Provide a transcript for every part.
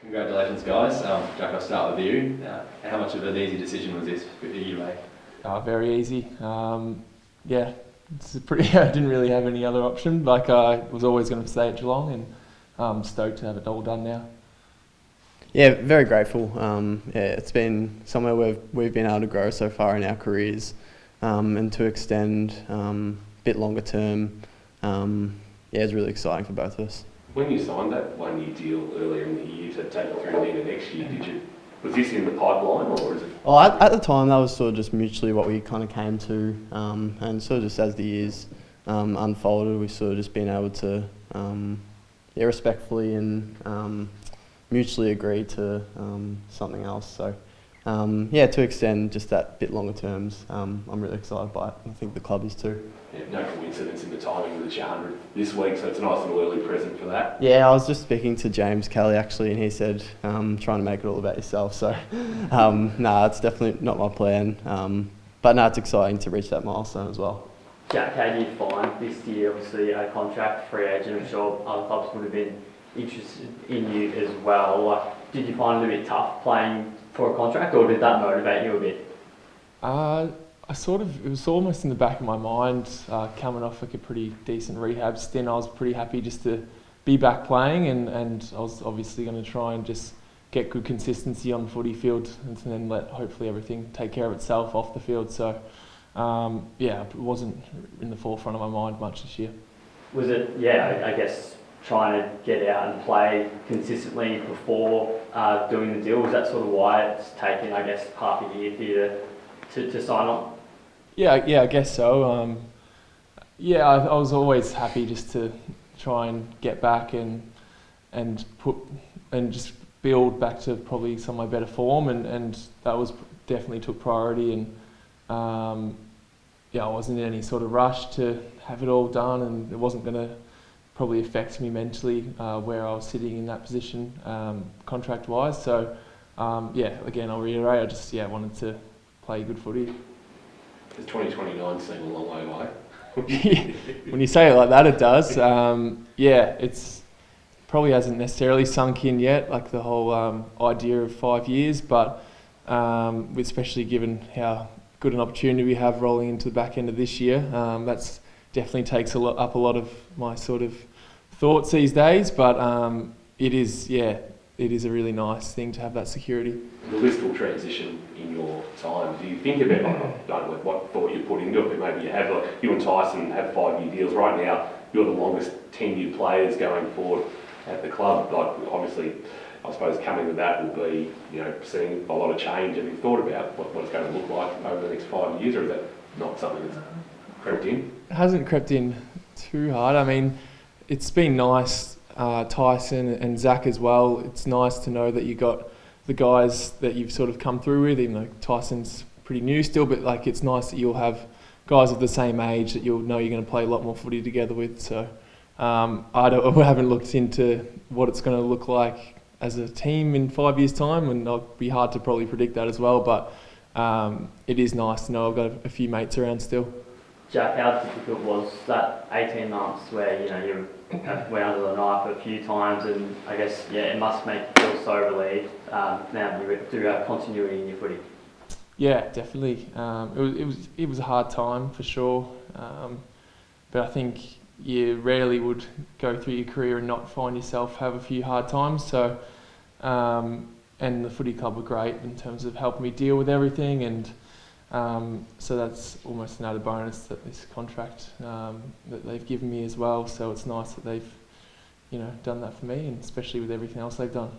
Congratulations, guys. Jack, I'll start with you. How much of an easy decision was this for you to make? Very easy. Yeah, it's I didn't really have any other option. Like I was always going to stay at Geelong, and I'm stoked to have it all done now. Yeah, very grateful. It's been somewhere we've been able to grow so far in our careers, and to extend a bit longer term. It's really exciting for both of us. When you signed that 1 year deal earlier in the year to take it through into next year, was this in the pipeline or is it? Oh, at the time, that was sort of just mutually what we kind of came to, and sort of just as the years unfolded, we sort of just been able to, respectfully and mutually agree to something else. So, to extend just that bit longer terms, I'm really excited by it. I think the club is too. Yeah, no coincidence in the timing of the 100 this week, so it's a nice little early present for that. Yeah, I was just speaking to James Kelly actually, and he said trying to make it all about yourself. So, it's definitely not my plan. But it's exciting to reach that milestone as well. Jack, how do you find this year? Obviously, a contract, free agent. I'm sure other clubs would have been interested in you as well. Did you find it a bit tough playing for a contract, or did that motivate you a bit? It was almost in the back of my mind, coming off like a pretty decent rehab stint. I was pretty happy just to be back playing, and I was obviously going to try and just get good consistency on the footy field, and then let hopefully everything take care of itself off the field. So, it wasn't in the forefront of my mind much this year. Was it, I guess, trying to get out and play consistently before doing the deal? Was that sort of why it's taken, I guess, half a year for you to sign on? Yeah, I guess so. I was always happy just to try and get back and just build back to probably some of my better form, and that was definitely took priority. And I wasn't in any sort of rush to have it all done, and it wasn't going to probably affect me mentally where I was sitting in that position contract wise. So again, I'll reiterate, I just wanted to play good footy. Does 2029 seem a long way away? When you say it like that, it does. It's probably hasn't necessarily sunk in yet, like the whole idea of 5 years, but especially given how good an opportunity we have rolling into the back end of this year, that's definitely takes up a lot of my sort of thoughts these days. But it is a really nice thing to have that security. The list will transition in your time. Do you think about, I don't know what thought you put into it, but maybe you have, you and Tyson have 5 year deals. Right now, you're the longest tenured players going forward at the club. Obviously, I suppose coming with that will be, seeing a lot of change. Have you thought about what it's going to look like over the next 5 years, or is that not something that's crept in? It hasn't crept in too hard. I mean, it's been nice, Tyson and Zach as well. It's nice to know that you got the guys that you've sort of come through with, even though Tyson's pretty new still, but it's nice that you'll have guys of the same age that you'll know you're going to play a lot more footy together with. So I haven't looked into what it's going to look like as a team in 5 years' time, and it'll be hard to probably predict that as well, but it is nice to know I've got a few mates around still. Jack, how difficult was that 18 months where you went under the knife a few times, and I guess it must make you feel so relieved now that you do have continuity in your footy? Yeah, definitely. It was a hard time for sure, but I think you rarely would go through your career and not find yourself have a few hard times. So, and the footy club were great in terms of helping me deal with everything, and so that's almost another bonus that this contract that they've given me as well. So it's nice that they've done that for me, and especially with everything else they've done.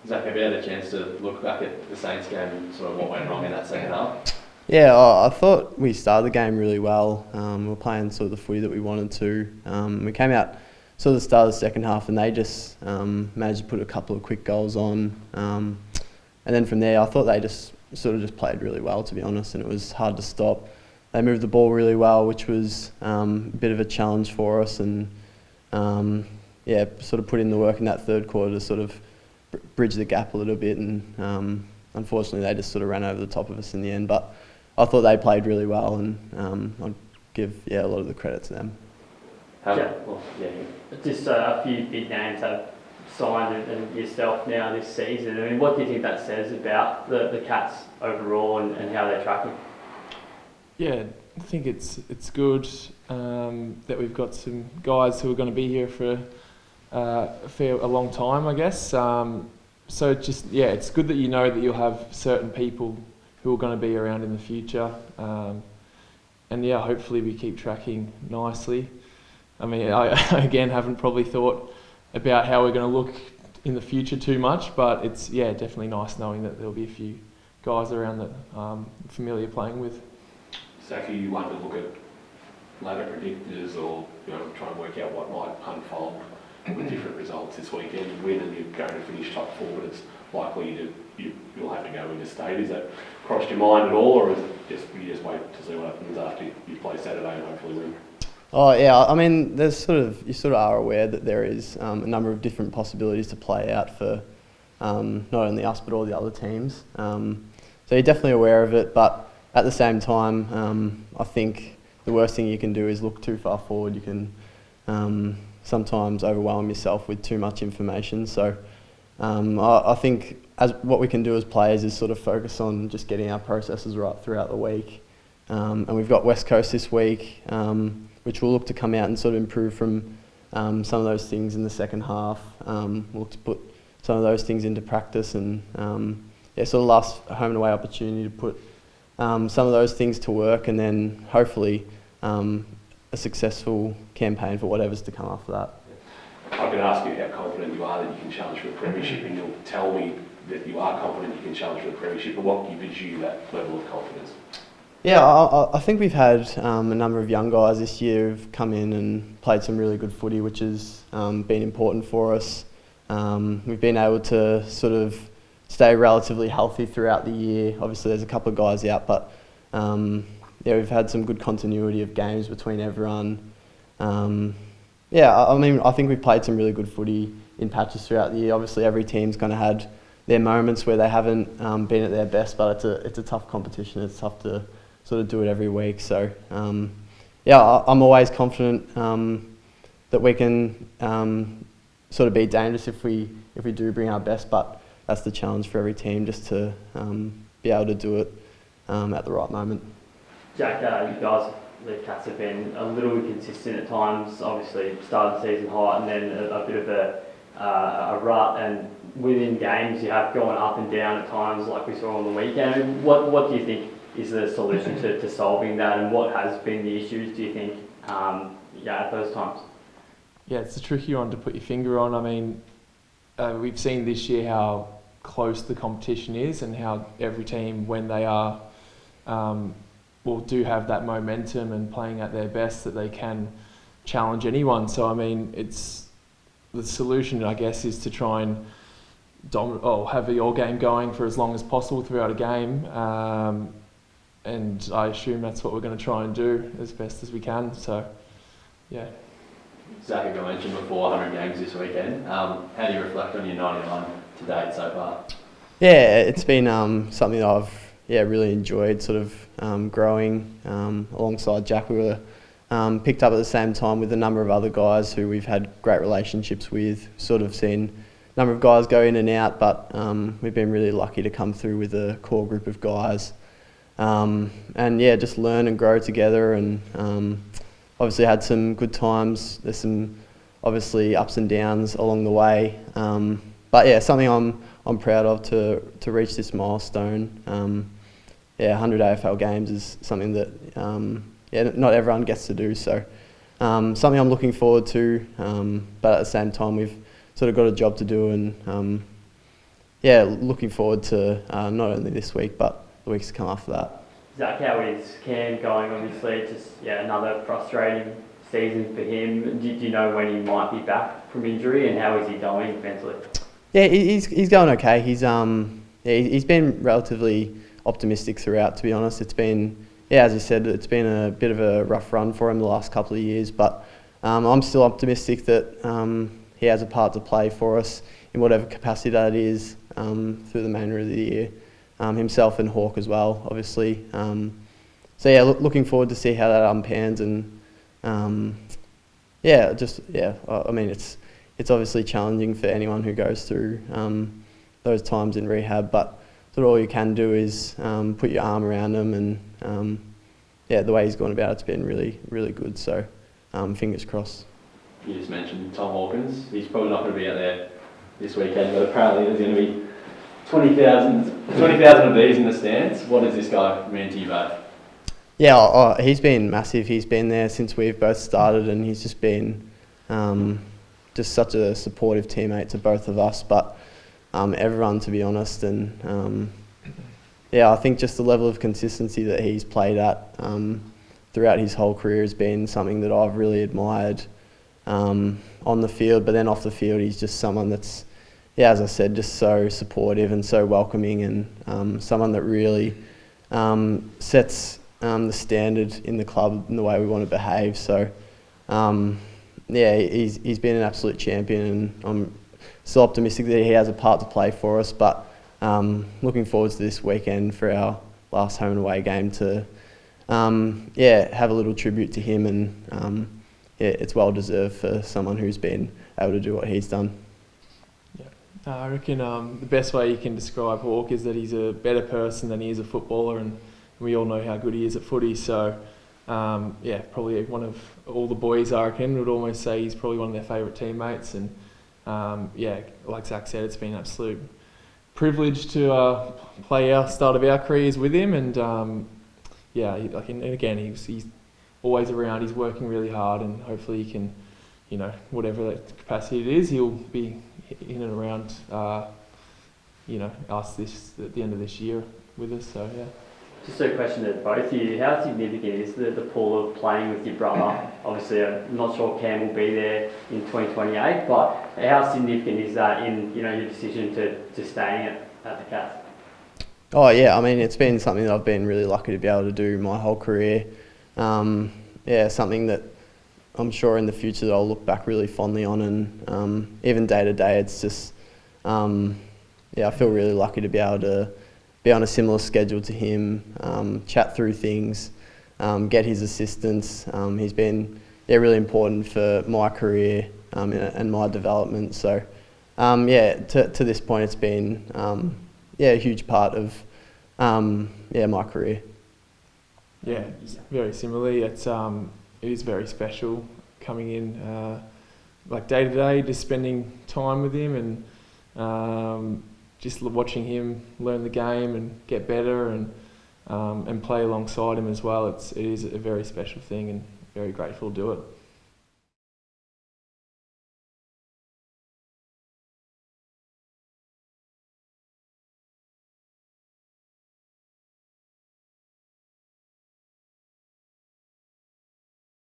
Zach, have you had a chance to look back at the Saints game and sort of what went wrong in that second half? Yeah, I thought we started the game really well. We were playing sort of the footy that we wanted to. We came out sort of the start of the second half, and they just managed to put a couple of quick goals on. And then from there, I thought they just played really well, to be honest, and it was hard to stop. They moved the ball really well, which was a bit of a challenge for us, and sort of put in the work in that third quarter to sort of bridge the gap a little bit, and unfortunately they just sort of ran over the top of us in the end. But I thought they played really well, and I'd give a lot of the credit to them. Just a few big names have signed and yourself now this season. I mean, what do you think that says about the Cats overall and how they're tracking? Yeah, I think it's good that we've got some guys who are going to be here for a long time, I guess. So it's good that you know that you'll have certain people who are going to be around in the future. And yeah, hopefully we keep tracking nicely. I mean, I again haven't probably thought about how we're going to look in the future too much, but it's definitely nice knowing that there'll be a few guys around that I'm familiar playing with. Zach, are you one to look at ladder predictors or try and work out what might unfold with different results this weekend? You win and you're going to finish top 4, but it's likely you'll have to go interstate. Is that crossed your mind at all, or is it you just wait to see what happens after you play Saturday and hopefully win? Oh yeah, I mean, you sort of are aware that there is a number of different possibilities to play out for not only us but all the other teams. So you're definitely aware of it, but at the same time, I think the worst thing you can do is look too far forward. You can sometimes overwhelm yourself with too much information. So I think what we can do as players is sort of focus on just getting our processes right throughout the week. And we've got West Coast this week, which we'll look to come out and sort of improve from some of those things in the second half. We'll look to put some of those things into practice and sort of last home and away opportunity to put some of those things to work, and then hopefully a successful campaign for whatever's to come after that. I can ask you how confident you are that you can challenge for the Premiership, and you'll tell me that you are confident you can challenge for the Premiership, but what gives you that level of confidence? Yeah, I think we've had a number of young guys this year who've come in and played some really good footy, which has been important for us. We've been able to sort of stay relatively healthy throughout the year. Obviously there's a couple of guys out, but we've had some good continuity of games between everyone. I mean, I think we've played some really good footy in patches throughout the year. Obviously every team's kind of had their moments where they haven't been at their best, but it's a tough competition. It's tough to sort of do it every week. So I'm always confident that we can sort of be dangerous if we do bring our best, but that's the challenge for every team, just to be able to do it at the right moment. Jack, you guys, the Cats have been a little inconsistent at times. Obviously, started the season hot and then a bit of a rut, and within games you have gone up and down at times, like we saw on the weekend. What do you think is the solution to solving that, and what has been the issues, do you think, at those times? Yeah, it's a tricky one to put your finger on. I mean, we've seen this year how close the competition is and how every team, when they are, do have that momentum and playing at their best, that they can challenge anyone. So, I mean, the solution, I guess, is to try and have your game going for as long as possible throughout a game. And I assume that's what we're going to try and do as best as we can. So, yeah. Zach, as I mentioned before, 100 games this weekend. How do you reflect on your 99 to date so far? Yeah, it's been something that I've really enjoyed, sort of growing alongside Jack. We were picked up at the same time with a number of other guys who we've had great relationships with, sort of seen a number of guys go in and out, but we've been really lucky to come through with a core group of guys. Just learn and grow together, and obviously had some good times. There's some obviously ups and downs along the way, but yeah, something I'm proud of to reach this milestone. 100 AFL games is something that not everyone gets to do, so something I'm looking forward to, but at the same time we've sort of got a job to do, and looking forward to not only this week but the weeks to come after that. Zach, how is Cam going? Obviously, just another frustrating season for him. Do you know when he might be back from injury, and how is he going mentally? Yeah, he's going okay. He's been relatively optimistic throughout, to be honest. It's been, as you said, it's been a bit of a rough run for him the last couple of years, but I'm still optimistic that he has a part to play for us in whatever capacity that is through the remainder of the year. Himself and Hawk as well, obviously. Looking forward to see how that unpans, and I mean, it's obviously challenging for anyone who goes through those times in rehab, but sort of all you can do is put your arm around him, and the way he's gone about it's been really, really good. So fingers crossed. You just mentioned Tom Hawkins. He's probably not going to be out there this weekend, but apparently there's going to be 20,000 of these in the stands. What does this guy mean to you both? Yeah, he's been massive. He's been there since we've both started, and he's just been just such a supportive teammate to both of us, but everyone, to be honest. And I think just the level of consistency that he's played at throughout his whole career has been something that I've really admired on the field, but then off the field he's just someone that's, as I said, just so supportive and so welcoming, and someone that really sets the standard in the club and the way we want to behave. So he's been an absolute champion, and I'm still optimistic that he has a part to play for us, but looking forward to this weekend for our last home and away game to have a little tribute to him, and it's well deserved for someone who's been able to do what he's done. I reckon the best way you can describe Hawk is that he's a better person than he is a footballer, and we all know how good he is at footy. So probably one of all the boys, I reckon, would almost say he's probably one of their favourite teammates. And like Zach said, it's been an absolute privilege to play our start of our careers with him. And he's always around. He's working really hard, and hopefully he can, whatever that capacity it is, he'll be in and around, us at the end of this year with us. So yeah. Just a question to both of you: how significant is the pull of playing with your brother? Obviously, I'm not sure Cam will be there in 2028, but how significant is that in your decision to staying at the Cats? Oh yeah, I mean, it's been something that I've been really lucky to be able to do my whole career. Something that I'm sure in the future that I'll look back really fondly on, and even day to day, it's just I feel really lucky to be able to be on a similar schedule to him, chat through things, get his assistance. He's been really important for my career and my development. So to this point, it's been a huge part of my career. Yeah, very similarly. It is very special coming in, day to day, just spending time with him, and just watching him learn the game and get better, and play alongside him as well. It is a very special thing, and very grateful to do it.